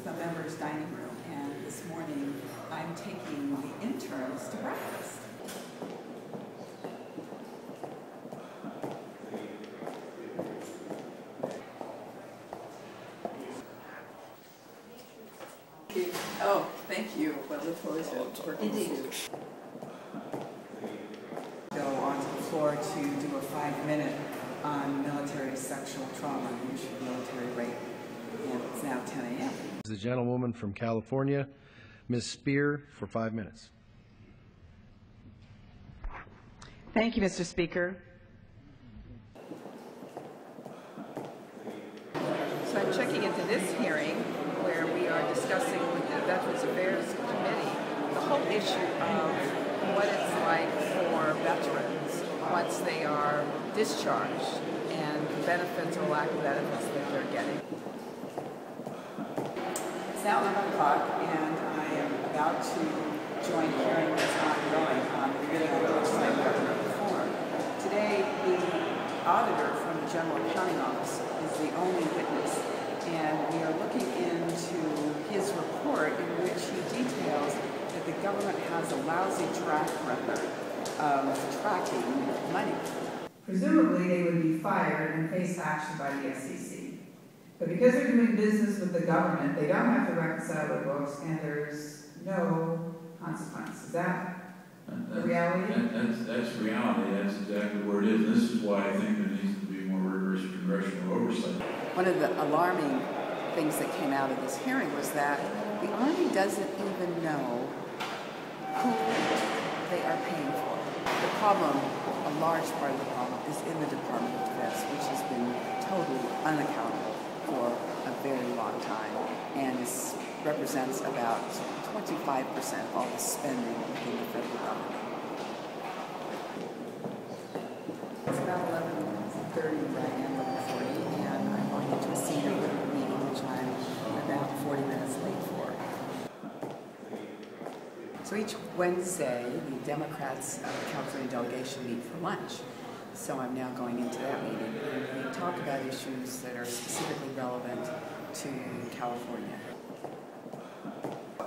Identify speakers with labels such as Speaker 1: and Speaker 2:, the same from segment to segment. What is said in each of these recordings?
Speaker 1: the members' dining room, and this morning I'm taking the interns to breakfast. Oh, thank you. Well, look forward to working with you. Go onto the floor to do a 5-minute on military sexual trauma, use of military rape, and it's now 10 a.m.
Speaker 2: The gentlewoman from California, Ms. Speier, for 5 minutes.
Speaker 1: Thank you, Mr. Speaker. So I'm checking into this hearing where we are discussing with the Veterans Affairs Committee the whole issue of what it's like for veterans once they are discharged and the benefits or lack of benefits that they're getting. It's now 11 o'clock and I am about to join a hearing that's ongoing on the reading of legislative government reform. Today, the auditor from the General Accounting Office is the only witness, and we are looking into his report in which he details that the government has a lousy track record of tracking money.
Speaker 3: Presumably they would be fired and face action by the SEC. But because they're doing business with the government, they don't have to reconcile their books and there's no consequence. Is that the reality?
Speaker 4: That's reality. That's exactly where it is. And this is why I think there needs to be more rigorous congressional oversight.
Speaker 1: One of the alarming things that came out of this hearing was that the Army doesn't even know who they are paying for. The problem, a large part of the problem, is in the Department of Defense, which has been totally unaccountable for a very long time, and this represents about 25% of all the spending within the federal government. It's about 11:30 where I am, 11:40, and I'm going into a senior meeting, which I'm about 40 minutes late for. So each Wednesday, the Democrats of the California delegation meet for lunch. So I'm now going into that meeting, and we talk about issues that are specifically relevant to California.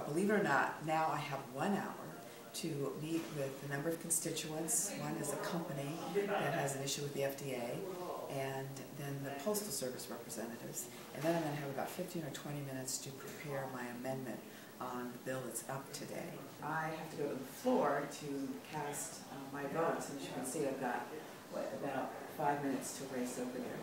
Speaker 1: Believe it or not, now I have 1 hour to meet with a number of constituents. One is a company that has an issue with the FDA, and then the Postal Service representatives. And then I'm going to have about 15 or 20 minutes to prepare my amendment on the bill that's up today. I have to go to the floor to cast my votes, and as you can see, I've got about 5 minutes to race over there.